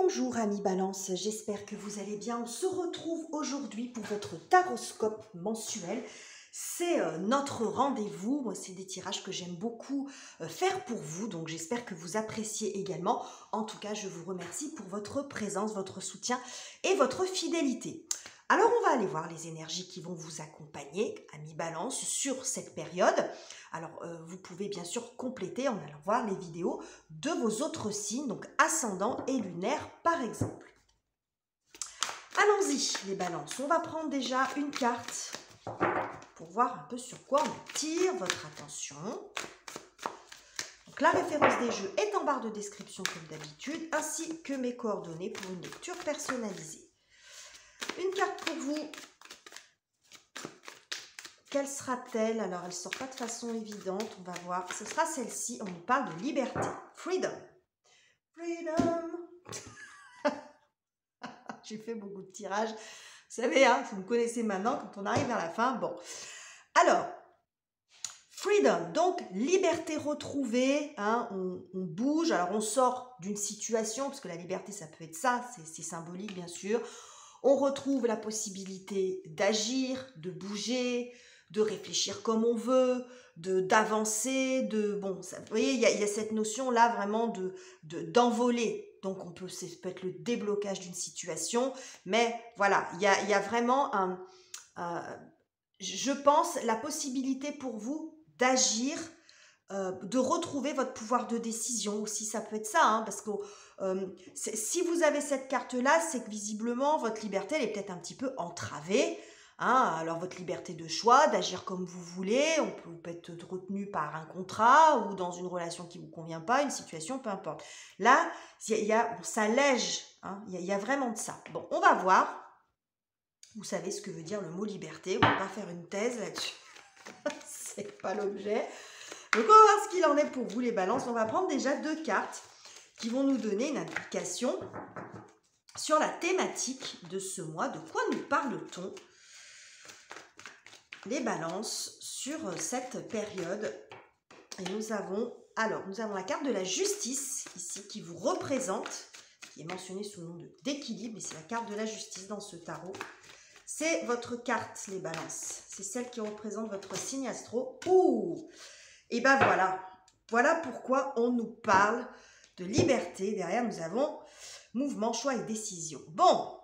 bonjour amis Balance, j'espère que vous allez bien. On se retrouve aujourd'hui pour votre taroscope mensuel. C'est notre rendez-vous. Moi, c'est des tirages que j'aime beaucoup faire pour vous, donc j'espère que vous appréciez également. En tout cas, je vous remercie pour votre présence, votre soutien et votre fidélité. Alors, on va aller voir les énergies qui vont vous accompagner, amis Balance, sur cette période. Alors, vous pouvez bien sûr compléter en allant voir les vidéos de vos autres signes, donc ascendant et lunaire par exemple. Allons-y les balances, on va prendre déjà une carte pour voir un peu sur quoi on attire votre attention. Donc la référence des jeux est en barre de description comme d'habitude, ainsi que mes coordonnées pour une lecture personnalisée. Une carte pour vous. Quelle sera-t-elle? Alors, elle ne sort pas de façon évidente. On va voir. Ce sera celle-ci. On nous parle de liberté. Freedom. Freedom. J'ai fait beaucoup de tirages. Vous savez, hein, vous me connaissez maintenant, quand on arrive vers la fin. Bon. Alors, freedom. Donc, liberté retrouvée. Hein, on bouge. Alors, on sort d'une situation, parce que la liberté, ça peut être ça. C'est symbolique, bien sûr. On retrouve la possibilité d'agir, de bouger, de réfléchir comme on veut, d'avancer, bon, ça, vous voyez, il y a cette notion là vraiment d'envoler. Donc ça peut être le déblocage d'une situation, mais voilà, il y a vraiment je pense, la possibilité pour vous d'agir, de retrouver votre pouvoir de décision aussi, ça peut être ça, hein, parce que si vous avez cette carte-là, c'est que visiblement, votre liberté, elle est peut-être un petit peu entravée. Hein, alors, votre liberté de choix, d'agir comme vous voulez, on peut être retenu par un contrat ou dans une relation qui ne vous convient pas, une situation, peu importe. Là, on s'allège, hein, il y a vraiment de ça. Bon, on va voir. Vous savez ce que veut dire le mot liberté. On ne va pas faire une thèse là-dessus. C'est pas l'objet. Donc, on va voir ce qu'il en est pour vous, les balances. On va prendre déjà 2 cartes qui vont nous donner une indication sur la thématique de ce mois. De quoi nous parle-t-on, les balances, sur cette période? Et nous avons la carte de la justice ici qui vous représente, qui est mentionnée sous le nom d'équilibre, et c'est la carte de la justice dans ce tarot. C'est votre carte, les balances. C'est celle qui représente votre signe astro. Ouh! Et ben voilà pourquoi on nous parle de liberté. Derrière, nous avons mouvement, choix et décision. Bon,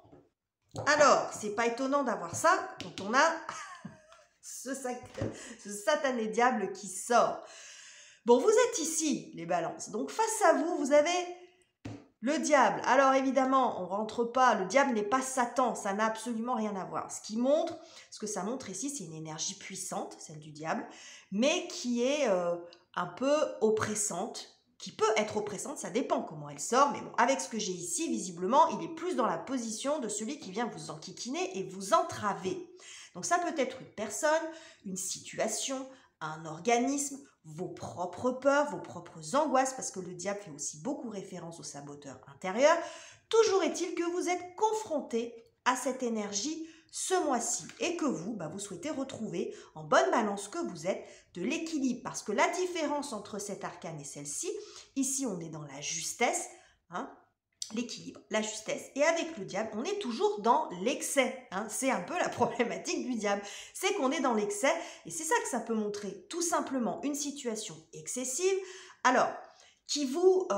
alors, c'est pas étonnant d'avoir ça quand on a ce satané diable qui sort. Bon, vous êtes ici, les balances. Donc, face à vous, vous avez le diable. Alors, évidemment, on rentre pas. Le diable n'est pas Satan. Ça n'a absolument rien à voir. Ce que ça montre ici, c'est une énergie puissante, celle du diable, mais qui est un peu oppressante, qui peut être oppressante, ça dépend comment elle sort, mais bon, avec ce que j'ai ici, visiblement, il est plus dans la position de celui qui vient vous enquiquiner et vous entraver. Donc ça peut être une personne, une situation, un organisme, vos propres peurs, vos propres angoisses, parce que le diable fait aussi beaucoup référence au saboteur intérieur. Toujours est-il que vous êtes confronté à cette énergie ce mois-ci et que vous souhaitez retrouver, en bonne balance que vous êtes, de l'équilibre. Parce que la différence entre cet arcane et celle-ci, ici on est dans la justesse, hein, l'équilibre, la justesse. Et avec le diable, on est toujours dans l'excès. Hein. C'est un peu la problématique du diable. C'est qu'on est dans l'excès et c'est ça que ça peut montrer. Tout simplement une situation excessive, alors, qui vous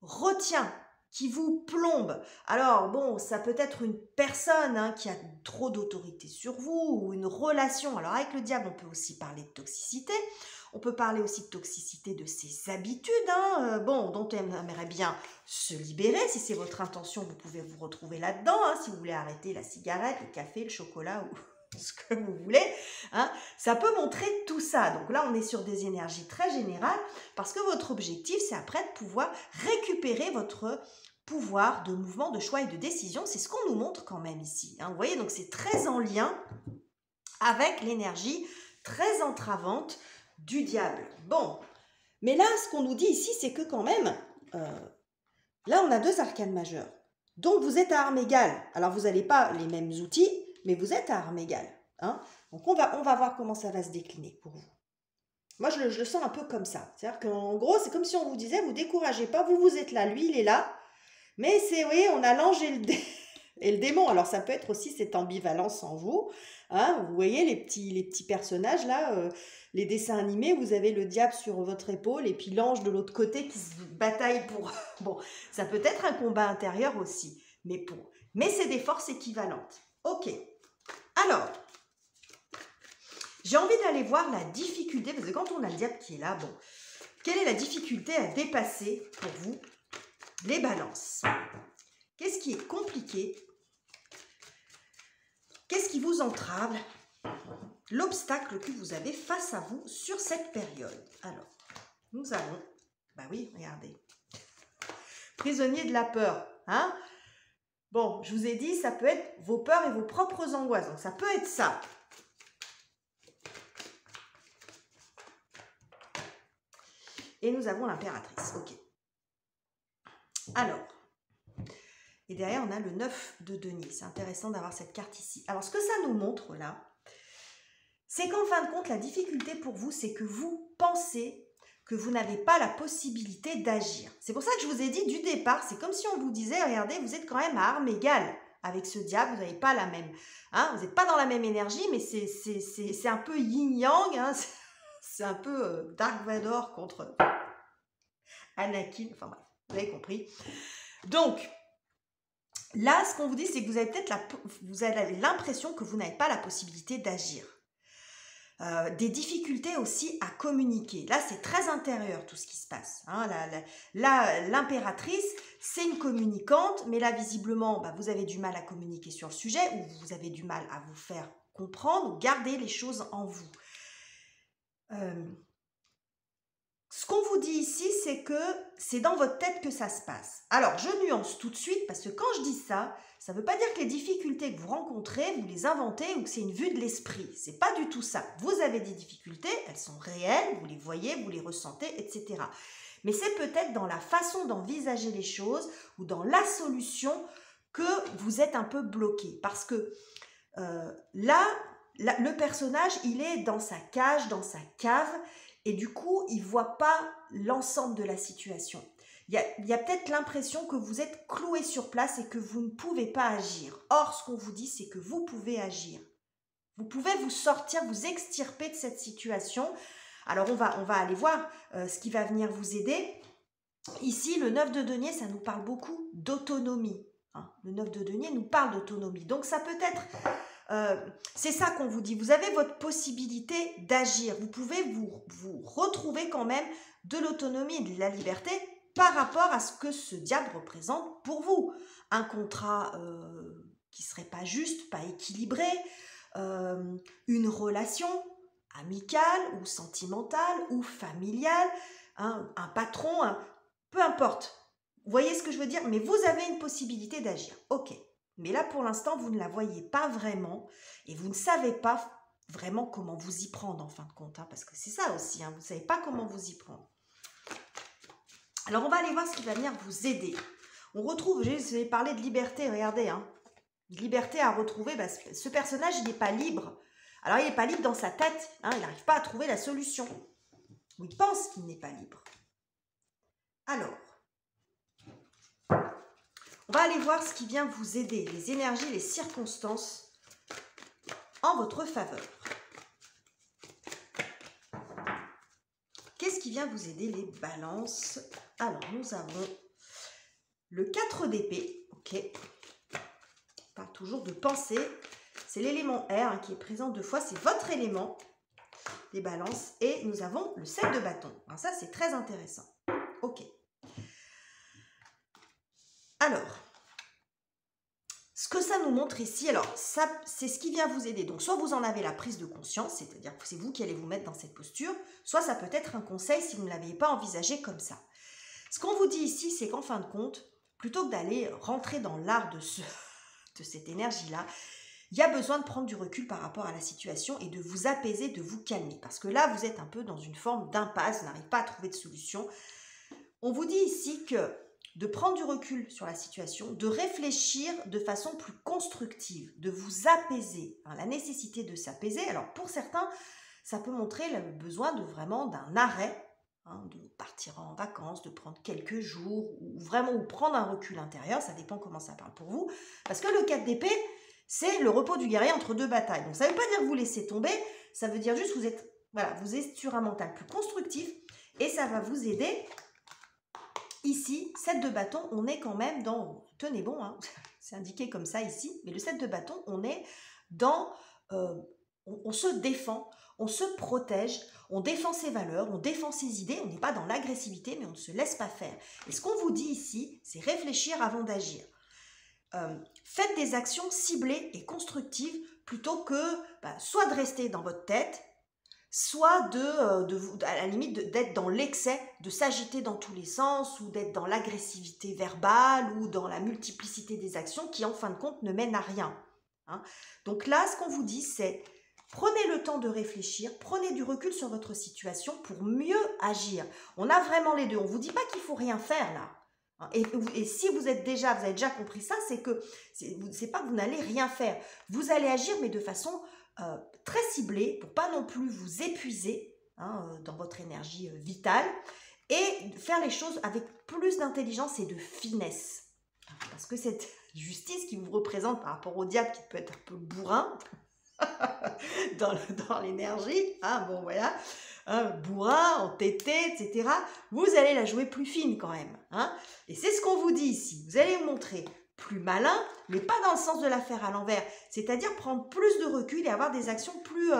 retient, qui vous plombe. Alors, bon, ça peut être une personne qui a trop d'autorité sur vous ou une relation. Alors, avec le diable, on peut aussi parler de toxicité. On peut parler aussi de toxicité de ses habitudes, dont on aimerait bien se libérer. Si c'est votre intention, vous pouvez vous retrouver là-dedans. Si vous voulez arrêter la cigarette, le café, le chocolat ou ce que vous voulez. Ça peut montrer tout ça. Donc là, on est sur des énergies très générales parce que votre objectif, c'est après de pouvoir récupérer votre pouvoir de mouvement, de choix et de décision. C'est ce qu'on nous montre quand même ici. Vous voyez, donc c'est très en lien avec l'énergie très entravante du diable. Bon, mais là, ce qu'on nous dit ici, c'est que quand même, là, on a 2 arcanes majeures. Donc, vous êtes à armes égales. Alors, vous n'avez pas les mêmes outils, mais vous êtes à armes égales. Donc, on va voir comment ça va se décliner pour vous. Moi, je le sens un peu comme ça. C'est-à-dire qu'en gros, c'est comme si on vous disait, vous ne découragez pas, vous êtes là, lui, il est là, Mais c'est, oui, on a l'ange et le démon. Alors, ça peut être aussi cette ambivalence en vous. Hein, vous voyez les petits personnages là, les dessins animés, vous avez le diable sur votre épaule et puis l'ange de l'autre côté qui se bataille pour... Bon, ça peut être un combat intérieur aussi, mais c'est des forces équivalentes. Ok. Alors, j'ai envie d'aller voir la difficulté, parce que quand on a le diable qui est là, bon, quelle est la difficulté à dépasser pour vous, les balances? Qu'est-ce qui est compliqué? Qu'est-ce qui vous entrave? L'obstacle que vous avez face à vous sur cette période. Alors, nous avons, bah oui, regardez, prisonnier de la peur, hein? Bon, je vous ai dit, ça peut être vos peurs et vos propres angoisses, donc ça peut être ça. Et nous avons l'impératrice, ok. Alors, et derrière, on a le 9 de denier. C'est intéressant d'avoir cette carte ici. Alors, ce que ça nous montre là, c'est qu'en fin de compte, la difficulté pour vous, c'est que vous pensez que vous n'avez pas la possibilité d'agir. C'est pour ça que je vous ai dit du départ, c'est comme si on vous disait, regardez, vous êtes quand même à armes égales avec ce diable, vous n'avez pas la même, hein, vous n'êtes pas dans la même énergie, mais c'est un peu yin-yang, hein, c'est un peu Dark Vador contre Anakin, enfin bref, vous avez compris. Donc, là, ce qu'on vous dit, c'est que vous avez peut-être l'impression que vous n'avez pas la possibilité d'agir. Des difficultés aussi à communiquer. Là, c'est très intérieur tout ce qui se passe. Hein. L'impératrice, c'est une communicante, mais là, visiblement, bah, vous avez du mal à communiquer sur le sujet, ou vous avez du mal à vous faire comprendre, ou garder les choses en vous. Ce qu'on vous dit ici, c'est que c'est dans votre tête que ça se passe. Alors, je nuance tout de suite, parce que quand je dis ça, ça ne veut pas dire que les difficultés que vous rencontrez, vous les inventez ou que c'est une vue de l'esprit. C'est pas du tout ça. Vous avez des difficultés, elles sont réelles, vous les voyez, vous les ressentez, etc. Mais c'est peut-être dans la façon d'envisager les choses ou dans la solution que vous êtes un peu bloqué. Parce que là, le personnage, il est dans sa cage, dans sa cave, et du coup, il ne voit pas l'ensemble de la situation. Il y a peut-être l'impression que vous êtes cloué sur place et que vous ne pouvez pas agir. Or, ce qu'on vous dit, c'est que vous pouvez agir. Vous pouvez vous sortir, vous extirper de cette situation. Alors, on va aller voir ce qui va venir vous aider. Ici, le 9 de denier, ça nous parle beaucoup d'autonomie. Hein. Le 9 de denier nous parle d'autonomie. Donc, ça peut être... c'est ça qu'on vous dit. Vous avez votre possibilité d'agir. Vous pouvez vous retrouver quand même de l'autonomie et de la liberté par rapport à ce que ce diable représente pour vous. Un contrat qui ne serait pas juste, pas équilibré, une relation amicale ou sentimentale ou familiale, hein, un patron, peu importe. Vous voyez ce que je veux dire? Mais vous avez une possibilité d'agir. Ok. Mais là, pour l'instant, vous ne la voyez pas vraiment et vous ne savez pas vraiment comment vous y prendre en fin de compte. Hein, parce que c'est ça aussi, hein, vous ne savez pas comment vous y prendre. Alors, on va aller voir ce qui va venir vous aider. On retrouve, j'ai parlé de liberté, regardez. Hein, liberté à retrouver, bah, ce personnage, il n'est pas libre. Alors, il n'est pas libre dans sa tête. Hein, il n'arrive pas à trouver la solution. Ou il pense qu'il n'est pas libre. Alors... on va aller voir ce qui vient vous aider, les énergies, les circonstances en votre faveur. Qu'est-ce qui vient vous aider, les balances? Alors, nous avons le 4 d'épée, ok. On parle toujours de pensée. C'est l'élément air hein, qui est présent 2 fois, c'est votre élément, les balances. Et nous avons le 7 de bâton. Alors ça, c'est très intéressant. Ok. Alors, ce que ça nous montre ici, alors ça, c'est ce qui vient vous aider. Donc, soit vous en avez la prise de conscience, c'est-à-dire que c'est vous qui allez vous mettre dans cette posture, soit ça peut être un conseil si vous ne l'aviez pas envisagé comme ça. Ce qu'on vous dit ici, c'est qu'en fin de compte, plutôt que d'aller rentrer dans l'art de cette énergie-là, il y a besoin de prendre du recul par rapport à la situation et de vous apaiser, de vous calmer. Parce que là, vous êtes un peu dans une forme d'impasse, vous n'arrivez pas à trouver de solution. On vous dit ici que de prendre du recul sur la situation, de réfléchir de façon plus constructive, de vous apaiser, hein, la nécessité de s'apaiser. Alors pour certains, ça peut montrer le besoin de vraiment d'un arrêt, hein, de partir en vacances, de prendre quelques jours, ou vraiment prendre un recul intérieur, ça dépend comment ça parle pour vous. Parce que le 4 d'épée, c'est le repos du guerrier entre deux batailles. Donc ça ne veut pas dire que vous laissez tomber, ça veut dire juste que vous êtes sur un mental plus constructif, et ça va vous aider. Ici, 7 de bâton, on est quand même dans... Tenez bon, hein, c'est indiqué comme ça ici, mais le 7 de bâton, on est dans... on se défend, on se protège, on défend ses valeurs, on défend ses idées, on n'est pas dans l'agressivité, mais on ne se laisse pas faire. Et ce qu'on vous dit ici, c'est réfléchir avant d'agir. Faites des actions ciblées et constructives plutôt que soit de rester dans votre tête, soit à la limite d'être dans l'excès, de s'agiter dans tous les sens, ou d'être dans l'agressivité verbale, ou dans la multiplicité des actions qui, en fin de compte, ne mènent à rien. Hein. Donc là, ce qu'on vous dit, c'est prenez le temps de réfléchir, prenez du recul sur votre situation pour mieux agir. On a vraiment les deux. On ne vous dit pas qu'il ne faut rien faire là. Et si vous avez déjà compris ça, c'est que c'est pas que vous n'allez rien faire. Vous allez agir, mais de façon très ciblée, pour pas non plus vous épuiser dans votre énergie vitale, et faire les choses avec plus d'intelligence et de finesse. Parce que cette justice qui vous représente par rapport au diable, qui peut être un peu bourrin dans l'énergie, bon voilà, bourrin, entêté, etc. Vous allez la jouer plus fine quand même. Et c'est ce qu'on vous dit ici. Vous allez vous montrer plus malin, mais pas dans le sens de la faire à l'envers. C'est-à-dire prendre plus de recul et avoir des actions plus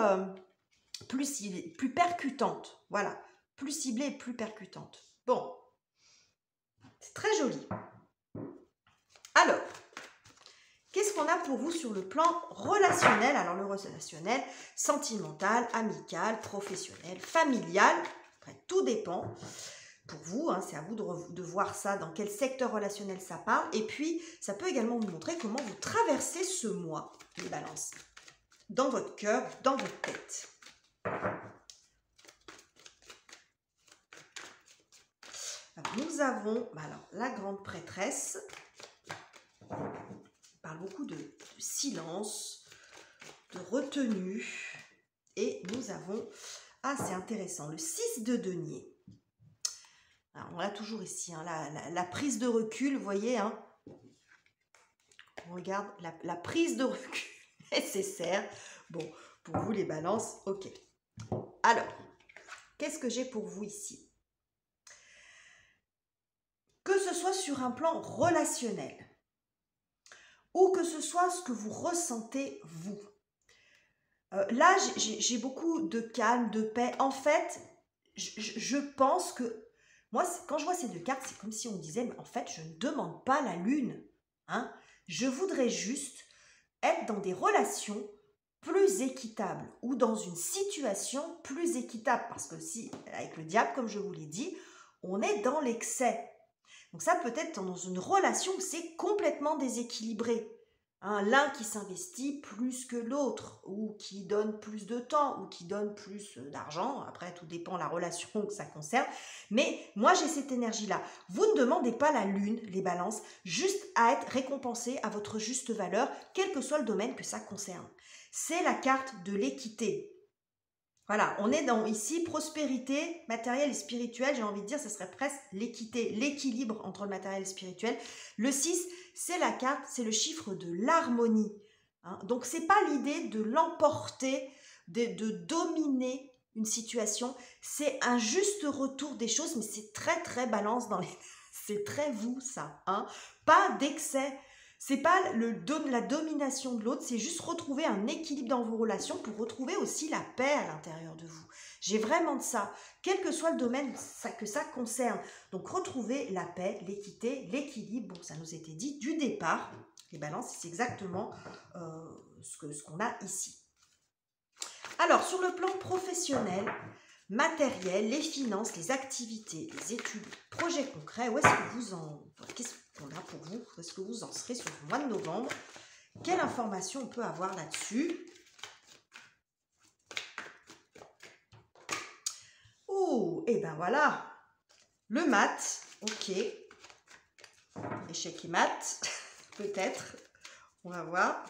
ciblées, plus percutantes. Voilà, plus ciblées et plus percutantes. Bon, c'est très joli. Alors, qu'est-ce qu'on a pour vous sur le plan relationnel? Alors, le relationnel, sentimental, amical, professionnel, familial, après, tout dépend pour vous. C'est à vous de voir ça, dans quel secteur relationnel ça parle. Et puis, ça peut également vous montrer comment vous traversez ce mois, les balances, dans votre cœur, dans votre tête. Alors, nous avons la grande prêtresse. Parle beaucoup de silence, de retenue. Et nous avons, c'est intéressant, le 6 de denier. Alors, on l'a toujours ici, la prise de recul, vous voyez, on regarde la prise de recul nécessaire. Bon, pour vous les balances, ok. Alors, qu'est-ce que j'ai pour vous ici? Que ce soit sur un plan relationnel, ou que ce soit ce que vous ressentez vous. Là, j'ai beaucoup de calme, de paix. En fait, je pense que, moi, quand je vois ces deux cartes, c'est comme si on disait, mais en fait, je ne demande pas la lune. Je voudrais juste être dans des relations plus équitables, ou dans une situation plus équitable. Parce que si, avec le diable, comme je vous l'ai dit, on est dans l'excès. Donc ça peut être dans une relation où c'est complètement déséquilibré. L'un qui s'investit plus que l'autre, ou qui donne plus de temps, ou qui donne plus d'argent. Après, tout dépend de la relation que ça concerne. Mais moi, j'ai cette énergie-là. Vous ne demandez pas la lune, les balances, juste à être récompensé à votre juste valeur, quel que soit le domaine que ça concerne. C'est la carte de l'équité. Voilà, on est dans ici prospérité matérielle et spirituelle. J'ai envie de dire, ce serait presque l'équité, l'équilibre entre le matériel et le spirituel. Le 6, c'est la carte, c'est le chiffre de l'harmonie. Donc, ce n'est pas l'idée de l'emporter, de dominer une situation. C'est un juste retour des choses, mais c'est très, très balance dans les... C'est très vous, ça. Pas d'excès. C'est pas la domination de l'autre, c'est juste retrouver un équilibre dans vos relations pour retrouver aussi la paix à l'intérieur de vous. J'ai vraiment de ça, quel que soit le domaine que ça concerne. Donc, retrouver la paix, l'équité, l'équilibre. Bon, ça nous était dit du départ. Les balances, c'est exactement ce qu'on a ici. Alors, sur le plan professionnel, matériel, les finances, les activités, les études, projets concrets, où est-ce que vous en... Qu'est-ce qu'on a pour vous? Où est-ce que vous en serez sur le mois de novembre? Quelle information on peut avoir là-dessus? Oh, et ben voilà, le mat, ok. Échec et mat, peut-être, on va voir.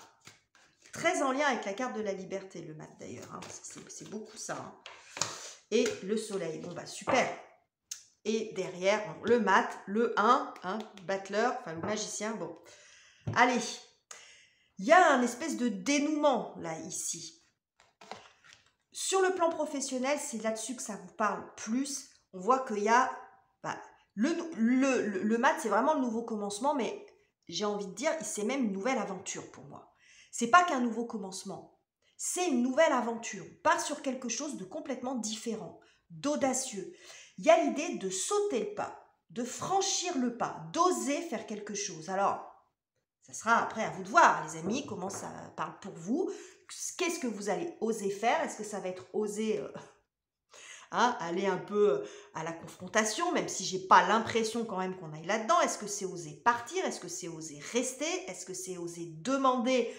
Très en lien avec la carte de la liberté, le mat d'ailleurs, parce que c'est beaucoup ça. Et le soleil, bon bah super. Et derrière, bon, le mat, le 1, hein, battleur, enfin le magicien, bon. Allez, il y a un espèce de dénouement là, ici. Sur le plan professionnel, c'est là-dessus que ça vous parle plus. On voit qu'il y a... Bah, le mat, c'est vraiment le nouveau commencement, mais j'ai envie de dire, c'est même une nouvelle aventure pour moi. C'est pas qu'un nouveau commencement, c'est une nouvelle aventure. On part sur quelque chose de complètement différent, d'audacieux. Il y a l'idée de sauter le pas, de franchir le pas, d'oser faire quelque chose. Alors, ça sera après à vous de voir, les amis, comment ça parle pour vous. Qu'est-ce que vous allez oser faire? Est-ce que ça va être oser aller un peu à la confrontation, même si j'ai pas l'impression quand même qu'on aille là-dedans? Est-ce que c'est oser partir? Est-ce que c'est oser rester? Est-ce que c'est oser demander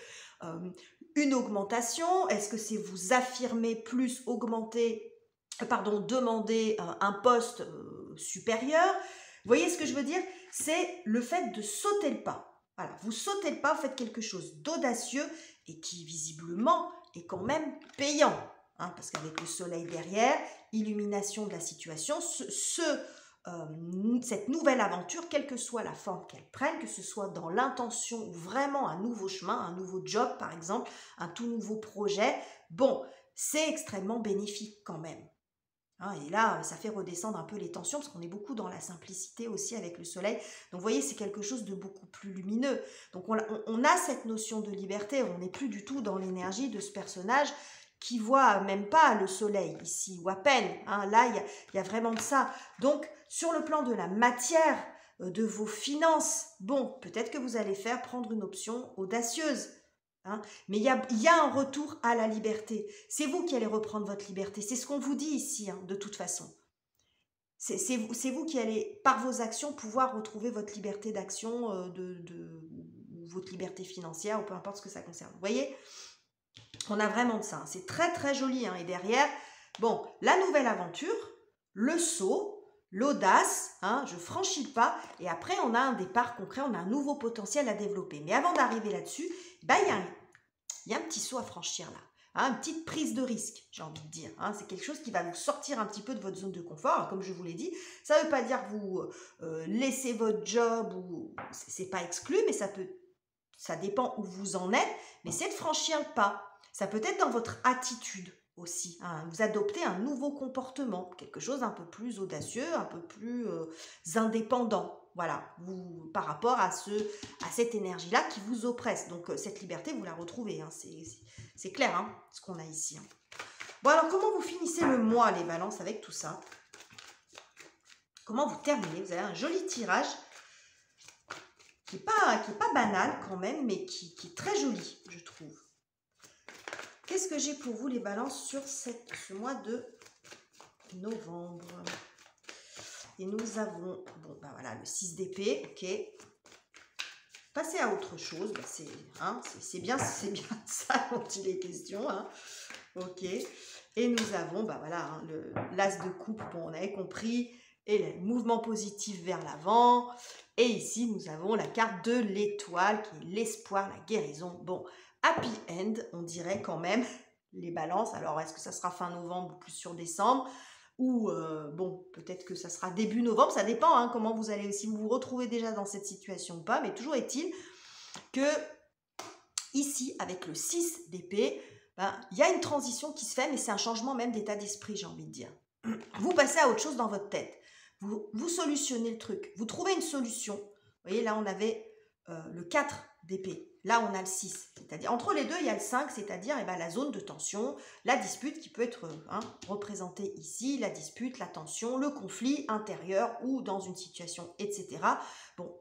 une augmentation? Est-ce que c'est vous affirmer plus, demander un poste supérieur? Vous voyez ce que je veux dire? C'est le fait de sauter le pas. Voilà, vous sautez le pas, vous faites quelque chose d'audacieux et qui visiblement est quand même payant. Hein, parce qu'avec le soleil derrière, illumination de la situation, cette nouvelle aventure, quelle que soit la forme qu'elle prenne, que ce soit dans l'intention ou vraiment un nouveau chemin, un nouveau job par exemple, un tout nouveau projet, bon, c'est extrêmement bénéfique quand même. Hein, et là, ça fait redescendre un peu les tensions parce qu'on est beaucoup dans la simplicité aussi avec le soleil. Donc vous voyez, c'est quelque chose de beaucoup plus lumineux. Donc on a cette notion de liberté, on n'est plus du tout dans l'énergie de ce personnage qui voit même pas le soleil ici, ou à peine. Hein. Là, il y a vraiment de ça. Donc, sur le plan de la matière, de vos finances, bon, peut-être que vous allez prendre une option audacieuse. Hein, mais il y a un retour à la liberté. C'est vous qui allez reprendre votre liberté. C'est ce qu'on vous dit ici, hein, de toute façon. C'est vous qui allez, par vos actions, pouvoir retrouver votre liberté d'action, ou votre liberté financière, ou peu importe ce que ça concerne. Vous voyez ? On a vraiment de ça. Hein. C'est très très joli. Hein. Et derrière, bon, la nouvelle aventure, le saut, l'audace, hein, je franchis le pas. Et après, on a un départ concret, on a un nouveau potentiel à développer. Mais avant d'arriver là-dessus, bah, il y a un petit saut à franchir là. Hein, une petite prise de risque, j'ai envie de dire. Hein, c'est quelque chose qui va vous sortir un petit peu de votre zone de confort. Alors, comme je vous l'ai dit, ça ne veut pas dire que vous laissez votre job, ou c'est pas exclu, mais ça dépend où vous en êtes. Mais c'est de franchir le pas. Ça peut être dans votre attitude aussi. Hein. Vous adoptez un nouveau comportement, quelque chose d'un peu plus audacieux, un peu plus indépendant. Voilà, par rapport à cette énergie-là qui vous oppresse. Donc, cette liberté, vous la retrouvez. Hein. C'est clair, hein, ce qu'on a ici. Hein. Bon, alors, comment vous finissez le mois, les balances, avec tout ça? Comment vous terminez? Vous avez un joli tirage qui n'est pas banal quand même, mais qui est très joli, je trouve. Qu'est-ce que j'ai pour vous, les balances, sur ce mois de novembre? Et nous avons, bon, ben voilà, le 6 d'épée, ok. Passer à autre chose, ben c'est bien ça dont il est question, hein. Ok. Et nous avons, ben voilà, hein, l'as de coupe, bon, on avait compris, et le mouvement positif vers l'avant. Et ici, nous avons la carte de l'étoile, qui est l'espoir, la guérison. Bon, happy end, on dirait quand même, les balances. Alors, est-ce que ça sera fin novembre ou plus sur décembre? Ou, bon, peut-être que ça sera début novembre, ça dépend, hein, comment vous allez, si vous vous retrouvez déjà dans cette situation ou pas, mais toujours est-il que, ici, avec le 6 d'épée, ben, y a une transition qui se fait, mais c'est un changement même d'état d'esprit, j'ai envie de dire. Vous passez à autre chose dans votre tête, vous solutionnez le truc, vous trouvez une solution. Vous voyez, là, on avait le 4 d'épée. Là, on a le 6. C'est-à-dire, entre les deux, il y a le 5, c'est-à-dire la zone de tension, la dispute qui peut être représentée ici, la dispute, la tension, le conflit intérieur ou dans une situation, etc. Bon.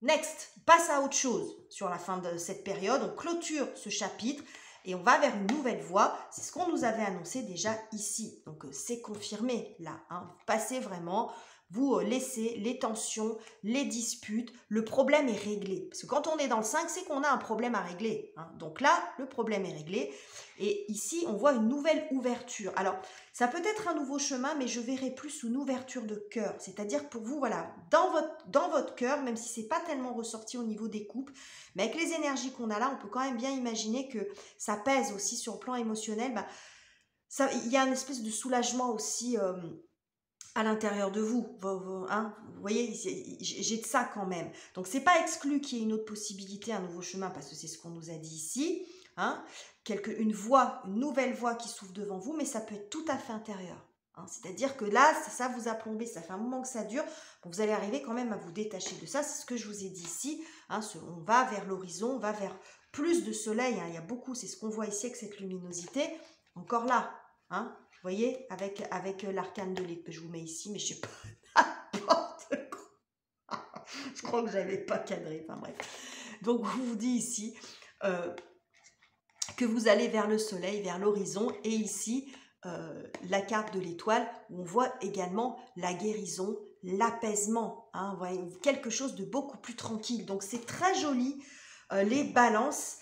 Next, passe à autre chose sur la fin de cette période. On clôture ce chapitre et on va vers une nouvelle voie. C'est ce qu'on nous avait annoncé déjà ici. Donc, c'est confirmé là. Hein. Vous passez vraiment... Vous laissez les tensions, les disputes, le problème est réglé. Parce que quand on est dans le 5, c'est qu'on a un problème à régler. Hein. Donc là, le problème est réglé. Et ici, on voit une nouvelle ouverture. Alors, ça peut être un nouveau chemin, mais je verrai plus une ouverture de cœur. C'est-à-dire pour vous, voilà, dans votre cœur, même si ce n'est pas tellement ressorti au niveau des coupes, mais avec les énergies qu'on a là, on peut quand même bien imaginer que ça pèse aussi sur le plan émotionnel. Il y a une espèce de soulagement aussi... à l'intérieur de vous. Hein, vous voyez, j'ai de ça quand même. Donc, c'est pas exclu qu'il y ait une autre possibilité, un nouveau chemin, parce que c'est ce qu'on nous a dit ici. Hein, une nouvelle voie qui s'ouvre devant vous, mais ça peut être tout à fait intérieur. Hein, c'est-à-dire que là, ça vous a plombé, ça fait un moment que ça dure. Bon, vous allez arriver quand même à vous détacher de ça. C'est ce que je vous ai dit ici. Hein, on va vers l'horizon, on va vers plus de soleil. Hein, il y a beaucoup, c'est ce qu'on voit ici avec cette luminosité. Encore là, hein, vous voyez, avec l'arcane de l'épée, je vous mets ici, mais je sais pas, n'importe quoi. Je crois que j'avais pas cadré, enfin bref. Donc, on vous dit ici que vous allez vers le soleil, vers l'horizon, et ici, la carte de l'étoile, où on voit également la guérison, l'apaisement, hein, quelque chose de beaucoup plus tranquille. Donc, c'est très joli, les balances.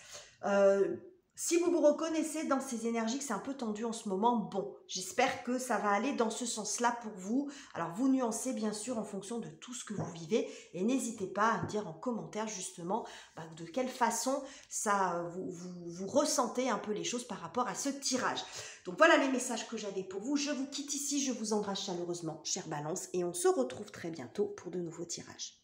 Si vous vous reconnaissez dans ces énergies, que c'est un peu tendu en ce moment, bon, j'espère que ça va aller dans ce sens-là pour vous. Alors, vous nuancez bien sûr en fonction de tout ce que vous vivez et n'hésitez pas à me dire en commentaire justement de quelle façon ça, vous ressentez un peu les choses par rapport à ce tirage. Donc, voilà les messages que j'avais pour vous. Je vous quitte ici, je vous embrasse chaleureusement, chère Balance, et on se retrouve très bientôt pour de nouveaux tirages.